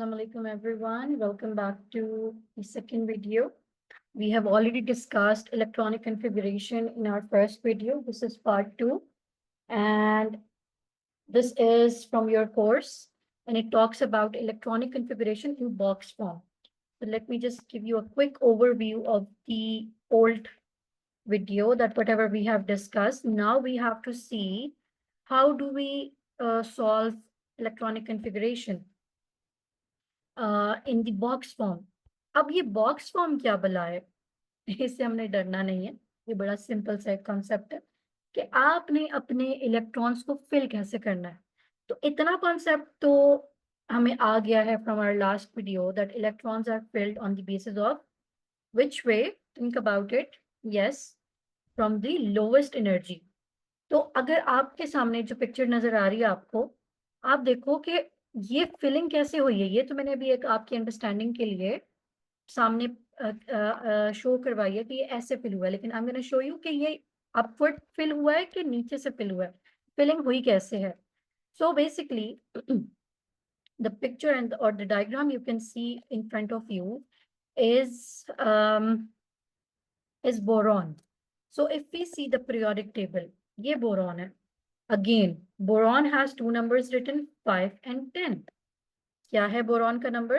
Assalamu alaikum everyone. Welcome back to the second video. We have already discussed electronic configuration in our first video. This is part 2 and this is from your course and it talks about electronic configuration in box form. So let me just give you a quick overview of the old video that whatever we have discussed. Now we have to see how do we solve electronic configuration in the box form. अब ये box form क्या भला है? इससे हमने डरना नहीं है. ये बड़ा सिंपल सा एक कॉन्सेप्ट है कि आपने अपने इलेक्ट्रॉन्स को फिल कैसे करना है. तो इतना कॉन्सेप्ट तो हमें आ गया है from our last video that electrons are filled on the basis of which way. Think about it. Yes, from the lowest energy. तो अगर आपके सामने जो पिक्चर नजर आ रही है आपको, आप देखो कि ये फिलिंग कैसे हुई है. ये तो मैंने अभी एक आपकी अंडरस्टैंडिंग के लिए सामने शो करवाई है कि ये ऐसे फिल हुआ है, लेकिन I am gonna show you कि ये अपवर्ड फिल हुआ है कि नीचे से फिल हुआ है, फिलिंग हुई कैसे है. So basically the picture and or the diagram you can see in front of you is boron. So if we see the periodic table, ये boron है. Again, boron has two numbers written, 5 and 10. क्या है boron का number?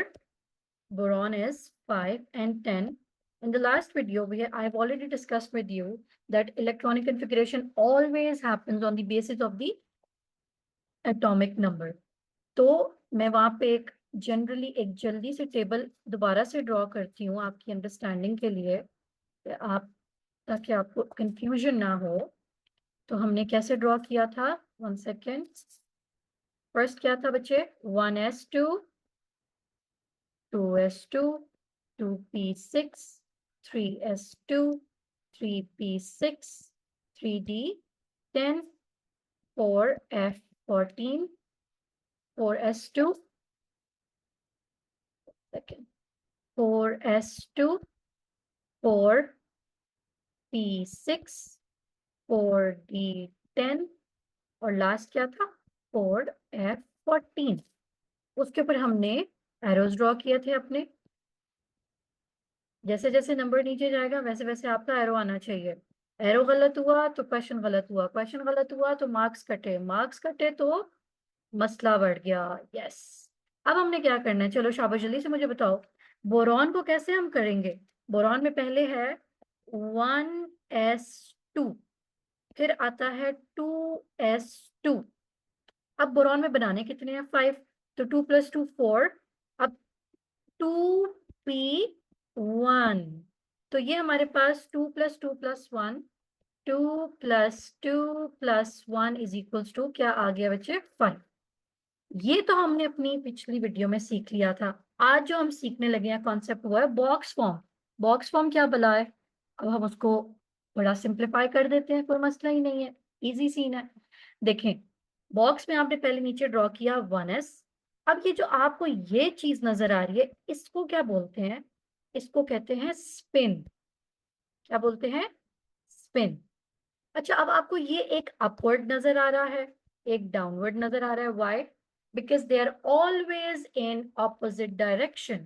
Boron is 5 and 10. In the last video, I have already discussed with you that electronic configuration always happens on the basis of the atomic number. तो मैं वहाँ पे एक generally एक जल्दी से टेबल दोबारा से ड्रॉ करती हूँ आपकी अंडरस्टैंडिंग के लिए, ताकि आपको कंफ्यूजन ना हो. तो हमने कैसे ड्रॉ किया था? 1 सेकेंड. फर्स्ट क्या था बच्चे? 1s2, 2s2, 2p6, 3s2, 3p6, 3d10, 4f14, 4s2, second, 4s2, 4p6, 4d10 और लास्ट क्या था? 4f14. उसके ऊपर हमने एरोज ड्रॉ किए थे अपने. जैसे जैसे नंबर नीचे जाएगा वैसे वैसे आपका एरो आना चाहिए. एरो गलत हुआ तो क्वेश्चन गलत हुआ, क्वेश्चन गलत हुआ तो मार्क्स कटे, मार्क्स कटे तो मसला बढ़ गया. यस. अब हमने क्या करना है? चलो शाबाश, जल्दी से मुझे बताओ बोरॉन को कैसे हम करेंगे. बोरॉन में पहले है 1s2, फिर आता है 2s2. अब बोरॉन में बनाने कितने हैं? 5. तो 2 + 2 4. अब 2p1. तो ये हमारे पास 2 + 2 + 1, 2 + 2 + 1 = क्या आ गया बच्चे? 5. ये तो हमने अपनी पिछली वीडियो में सीख लिया था. आज जो हम सीखने लगे हैं कॉन्सेप्ट हुआ है बॉक्स फॉर्म. बॉक्स फॉर्म क्या भला है? अब हम उसको बड़ा सिंप्लीफाई कर देते हैं, कोई मसला ही नहीं है, इजी सीन है. देखें, बॉक्स में आपने पहले नीचे ड्रॉ किया 1s. अब ये जो आपको ये चीज नजर आ रही है इसको क्या बोलते हैं? इसको कहते हैं स्पिन. क्या बोलते हैं? स्पिन. अच्छा, अब आपको ये एक अपवर्ड नजर आ रहा है, एक डाउनवर्ड नजर आ रहा है. Why? Because they are always in opposite direction.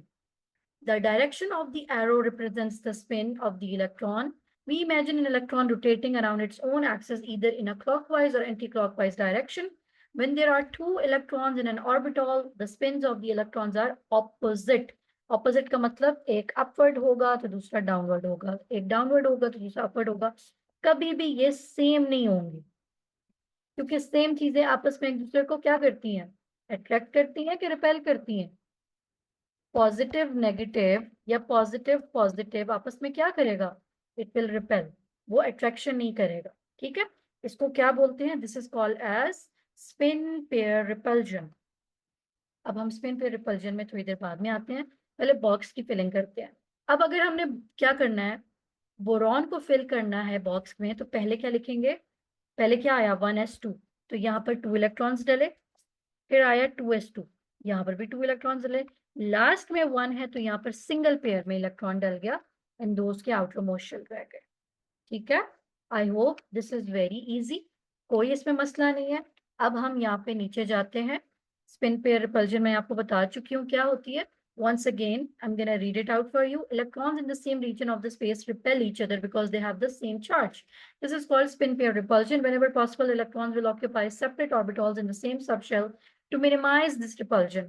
The direction of the arrow represents the spin of the electron. We imagine an electron rotating around its own axis either in a clockwise or anti-clockwise direction. When there are two electrons in an orbital, the spins of the electrons are opposite. Opposite का मतलब एक upward होगा तो दूसरा downward होगा, एक downward होगा तो दूसरा upward होगा. कभी भी ये सेम नहीं होंगे, क्योंकि सेम चीजें आपस में एक दूसरे को क्या करती हैं? अट्रैक्ट करती हैं कि रिपेल करती हैं? पॉजिटिव नेगेटिव या पॉजिटिव पॉजिटिव आपस में क्या करेगा? इट विल रिपेल, वो अट्रैक्शन नहीं करेगा. ठीक है, इसको क्या बोलते हैं? This is called as spin pair repulsion. अब हम स्पिन पेयर रिपल्जन में थोड़ी देर बाद में आते हैं, पहले बॉक्स की फिलिंग करते हैं. अब अगर हमने क्या करना है, बोरॉन को फिल करना है बॉक्स में, तो पहले क्या लिखेंगे? पहले क्या आया? 1s2. तो यहाँ पर 2 इलेक्ट्रॉन्स डले. फिर आया 2s2, यहाँ पर भी 2 इलेक्ट्रॉन्स डले. लास्ट में 1 है तो यहाँ पर सिंगल पेयर में इलेक्ट्रॉन डल गया एंड दोस्त के आउटर मोस्ट शेल रह गए. ठीक है, I hope this is very easy, कोई इसमें मसला नहीं है. अब हम यहाँ पे नीचे जाते हैं स्पिन पेयर रिपल्जन मैं आपको बता चुकी हूँ क्या होती है. Once again, I'm going to read it out for you. Electrons in the same region of the space repel each other because they have the same charge. This is called spin pair repulsion. Whenever possible, electrons will occupy separate orbitals in the same subshell to minimize this repulsion.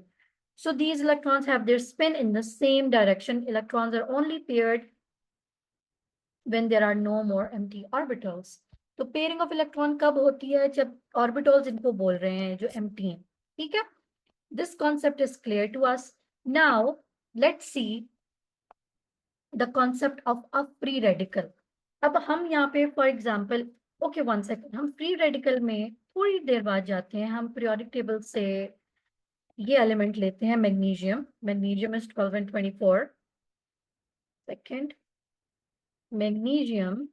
So these electrons have their spin in the same direction. Electrons are only paired when there are no more empty orbitals. तो pairing of electron कब होती है? जब orbitals इनको बोल रहे हैं जो एम्प्टी हैं. ठीक है. This concept is clear to us. Now, let's see the concept of a free radical. अब हम यहाँ पे for example, okay, one second, हम free radical में थोड़ी देर बाद जाते हैं. हम periodic table से ये element लेते हैं magnesium. Magnesium is 12 and 24. Second, magnesium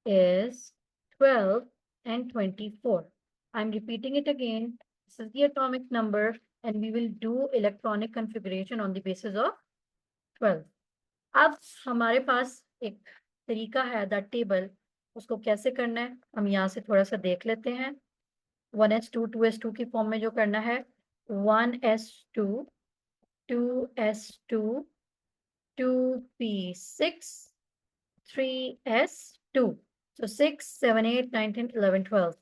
is 12 and 24. I'm repeating it again. This is the atomic number and we will do electronic configuration on the basis of 12. अब हमारे पास एक तरीका है दैट टेबल, उसको कैसे करना है हम यहाँ से थोड़ा सा देख लेते हैं. 1s2 2s2 की फॉर्म में जो करना है 1s2 2s2 2p6 3s2. So 6 7 8 9 10 11 12.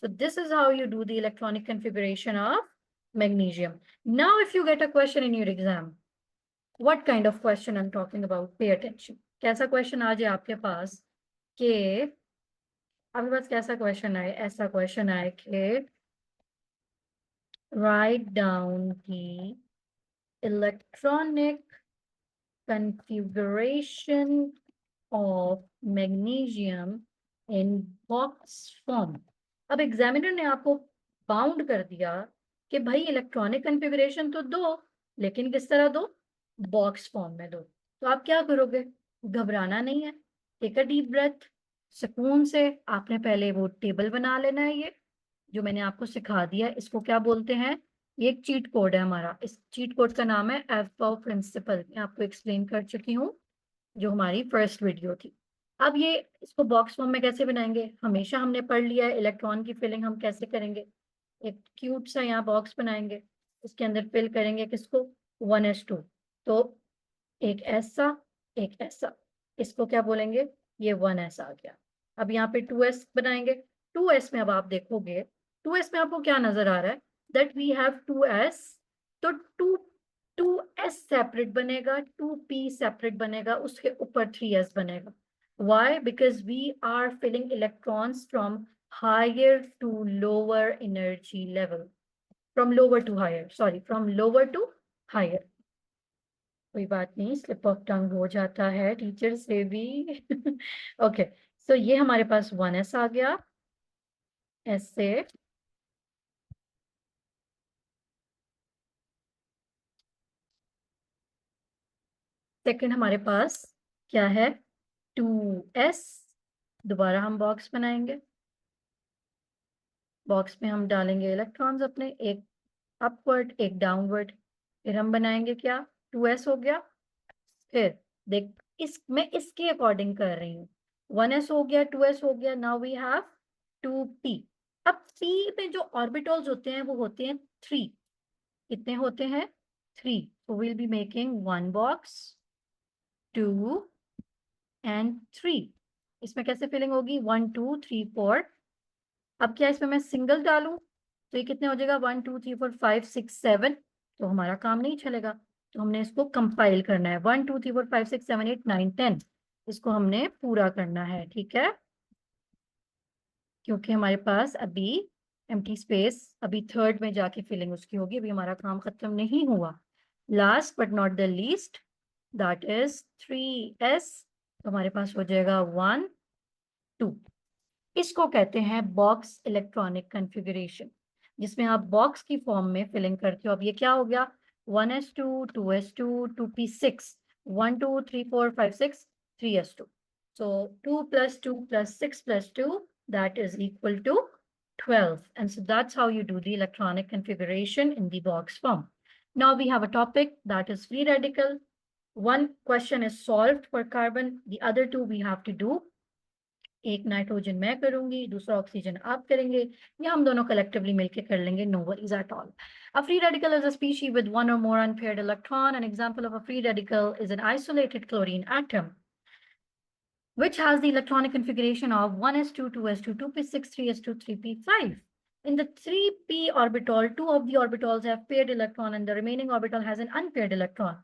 So this is how you do the electronic configuration of magnesium. Now if you get a question in your exam, what kind of question I'm talking about? Pay attention. कैसा question आ जाए आपके पास कि आपके पास कैसा question आए? ऐसा question आए कि write down the electronic configuration of magnesium in box form. अब एग्जामिनर ने आपको बाउंड कर दिया कि भाई इलेक्ट्रॉनिक कन्फिगरेशन तो दो, लेकिन किस तरह दो? बॉक्स फॉर्म में दो. तो आप क्या करोगे? घबराना नहीं है. Take a deep breath. सुकून से आपने पहले वो टेबल बना लेना है. ये जो मैंने आपको सिखा दिया है इसको क्या बोलते हैं? ये एक चीट कोड है हमारा. इस चीट कोड का नाम है एफबाउ प्रिंसिपल. मैं आपको एक्सप्लेन कर चुकी हूँ जो हमारी फर्स्ट वीडियो थी. अब ये इसको बॉक्स फॉर्म में कैसे बनाएंगे? हमेशा हमने पढ़ लिया है इलेक्ट्रॉन की फिलिंग हम कैसे करेंगे. एक क्यूट सा यहाँ बॉक्स बनाएंगे, इसके अंदर फिल करेंगे किसको? 1s2. तो एक ऐसा एक ऐसा, इसको क्या बोलेंगे? ये 1s आ गया. अब यहाँ पे 2s बनाएंगे. 2s में अब आप देखोगे 2s में आपको क्या नजर आ रहा है? That we have 2s. तो 2s सेपरेट बनेगा, 2p सेपरेट बनेगा, उसके ऊपर 3s बनेगा. Why? Because we are filling electrons from higher to lower energy level. From lower to higher, sorry, from lower to higher. कोई बात नहीं, स्लिप ऑफ टंग हो जाता है टीचर से भी. ओके, सो ये हमारे पास 1s आ गया. ऐसे सेकंड हमारे पास क्या है? 2s. दोबारा हम बॉक्स बनाएंगे. बॉक्स में हम डालेंगे इलेक्ट्रॉन्स अपने, एक अपवर्ड एक डाउनवर्ड. फिर हम बनाएंगे क्या? 2s हो गया. फिर देख, मैं इसके अकॉर्डिंग कर रही हूँ. 1s हो गया, 2s हो गया. Now we have 2p. अब p में जो ऑर्बिटल्स होते हैं वो होते हैं 3. कितने होते हैं? 3. So we'll be making 1 box, 2 and 3. इसमें कैसे फिलिंग होगी? 1 2 3 4. अब क्या इसमें मैं सिंगल डालूं तो ये कितने हो जाएगा? 1 2 3 4 5 6 7. तो हमारा काम नहीं चलेगा. तो हमने इसको कंपाइल करना है. 1 2 3 4 5 6 7 8 9 10. इसको हमने पूरा करना है. ठीक है, क्योंकि हमारे पास अभी एम्प्टी स्पेस, अभी थर्ड में जाके फिलिंग उसकी होगी. अभी हमारा काम खत्म नहीं हुआ. Last but not the least, that is 3s. तो हमारे पास हो जाएगा 1 2. इसको कहते हैं बॉक्स इलेक्ट्रॉनिक कन्फिगरेशन, जिसमें आप बॉक्स की फॉर्म में फिलिंग करते हो. अब ये क्या हो गया? 1s2 2s2 2p6 1 2 3 4 5 6 3s2. So 2 plus 2 plus 6 plus 2, that is equal to 12. And so that's how you do the electronic configuration in the box form. Now we have a topic that is free radical. One question is solved for carbon, the other two we have to do एक nitrogen मैं करूंगी, दूसरा oxygen आप करेंगे, या हम दोनों collectively मिलके कर लेंगे, no worries at all. A free radical is a species with one or more unpaired electron. An example of a free radical is an isolated chlorine atom, which has the electronic configuration of 1s2, 2s2, 2p6, 3s2, 3p5. In the 3p orbital, two of the orbitals have paired electron and the remaining orbital has an unpaired electron.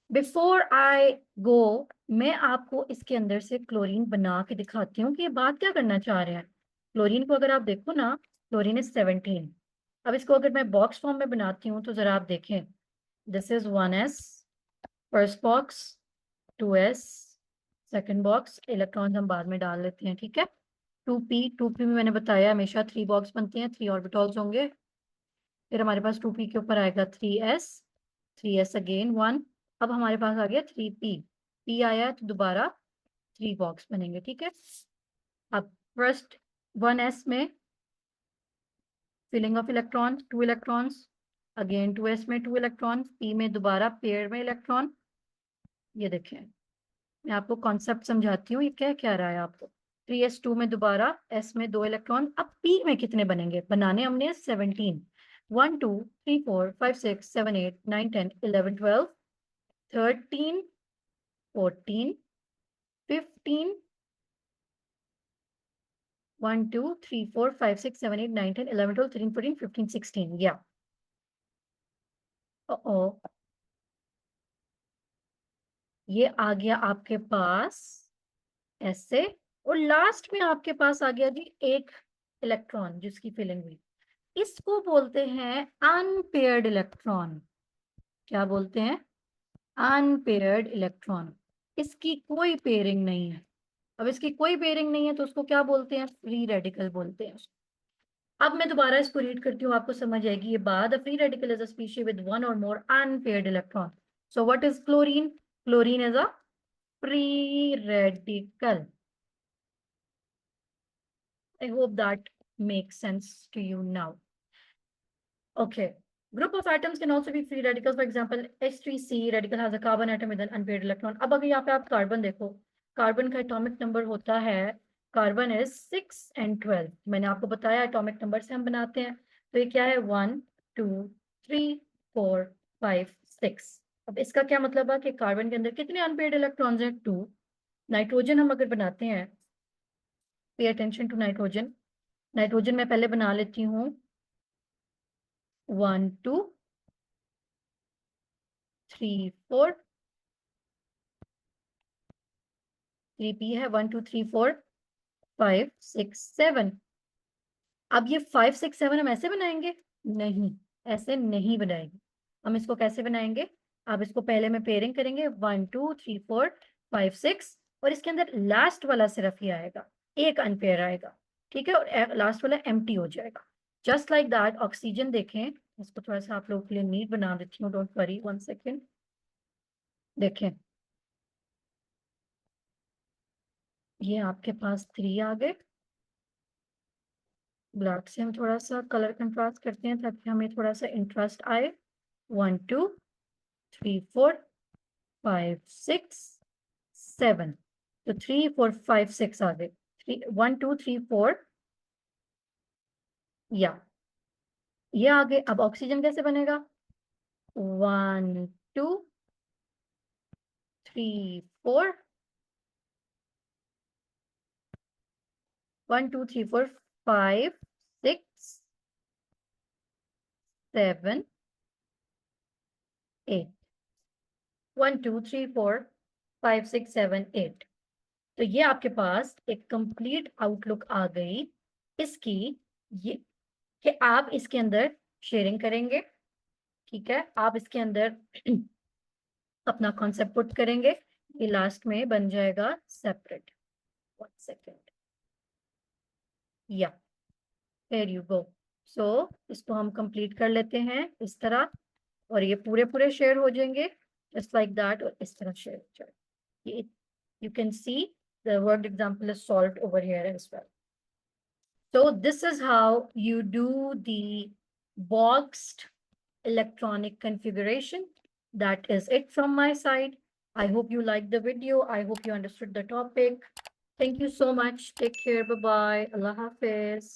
Before I go, मैं आपको इसके अंदर से chlorine बना के दिखाती हूँ कि ये बात क्या करना चाह रहे हैं. क्लोरीन को अगर आप देखो ना, क्लोरीन इज 17. अब इसको अगर मैं बॉक्स फॉर्म में बनाती हूँ तो जरा आप देखें, this is 1s first box, 2s second box, electron हम बाद में डाल लेते हैं, ठीक है. 2p में मैंने बताया हमेशा 3 बॉक्स बनते हैं, 3 ऑर्बिटल्स होंगे. फिर हमारे पास 2p के ऊपर आएगा 3s अगेन 1. अब हमारे पास आ गया 3p, p आया तो दोबारा 3 बॉक्स बनेंगे, ठीक है. अब फर्स्ट 1s में filling of electron 2 electrons, again 2s में 2 इलेक्ट्रॉन, p में दोबारा पेयर में इलेक्ट्रॉन. ये देखें, मैं आपको कॉन्सेप्ट समझाती हूँ, ये क्या क्या रहा है आपको. 3s2 में दोबारा s में 2 इलेक्ट्रॉन. अब p में कितने बनेंगे, बनाने हमने 17. 1 2 3 4 5 6 7 8 9 10 11 12 13 14 15 1 2 3 4 5 6 7 8 9 10 11 12 13 14 15 16. या ये आ गया आपके पास ऐसे, और लास्ट में आपके पास आ गया जी एक इलेक्ट्रॉन जिसकी फिलिंग हुई. इसको बोलते हैं अनपेयर्ड इलेक्ट्रॉन. क्या बोलते हैं, अनपेयर्ड इलेक्ट्रॉन. इसकी कोई पेयरिंग नहीं है. अब इसकी कोई पेयरिंग नहीं है तो उसको क्या बोलते हैं, फ्री रेडिकल बोलते हैं. अब मैं दोबारा इसको रीड करती हूँ, आपको समझ आएगी ये बात. Free radical is a species with one or more unpaired electron. So what is chlorine, chlorine is a free radical. I hope that makes sense to you now. Okay. Group of atoms can also be free radicals. For example, H3C radical has a carbon atom with an unpaired electron. अब अगर यहाँ पे आप carbon देखो, carbon का atomic number होता है, carbon is 6 and 12. मैंने आपको बताया एटॉमिक नंबर से हम बनाते हैं. तो ये क्या है, 1 2 3 4 5 6. अब इसका क्या मतलब है कि कार्बन के अंदर कितने अनपेयर्ड इलेक्ट्रॉन्स हैं, 2. नाइट्रोजन हम अगर बनाते हैं, pay attention to nitrogen. Nitrogen मैं पहले बना लेती हूँ 1 2 3 4. 3p है, 1 2 3 4 5 6 7. अब ये 5 6 7 हम ऐसे बनाएंगे, नहीं, ऐसे नहीं बनाएंगे. हम इसको कैसे बनाएंगे, आप इसको पहले में पेयरिंग करेंगे 1 2 3 4 5 6, और इसके अंदर लास्ट वाला सिर्फ ही आएगा, एक अनपेयर आएगा, ठीक है, और लास्ट वाला एम्प्टी हो जाएगा. जस्ट लाइक दैट ऑक्सीजन देखें, इसको थोड़ा सा आप लोगों के लिए नीट बना देती हूँ, डोंट वरी, 1 सेकेंड. देखें, ये आपके पास 3 आ गए. ब्लैक से हम थोड़ा सा कलर कंट्रास्ट करते हैं ताकि हमें थोड़ा सा इंटरेस्ट आए. 1 2 3 4 5 6 7. तो 3 4 5 6 आ गए. 1 2 3 4, या ये आ गए. अब ऑक्सीजन कैसे बनेगा, 1 2 3 4 1 2 3 4 5 6 7 8. 1 2 3 4 5 6 7 8. तो ये आपके पास एक कंप्लीट आउटलुक आ गई इसकी, ये कि आप इसके अंदर शेयरिंग करेंगे, ठीक है, आप इसके अंदर अपना कॉन्सेप्ट पुट करेंगे, ये लास्ट में बन जाएगा सेपरेट. 1 सेकेंड, या देयर यू गो. सो इसको हम कंप्लीट कर लेते हैं इस तरह, और ये पूरे पूरे शेयर हो जाएंगे जस्ट लाइक दैट, और इस तरह शेयर हो जाएगा. ये you can see the worked example is solved over here as well. So this is how you do the boxed electronic configuration. That is it from my side. I hope you liked the video. I hope you understood the topic. Thank you so much, take care, bye bye, अल्लाह हाफिज।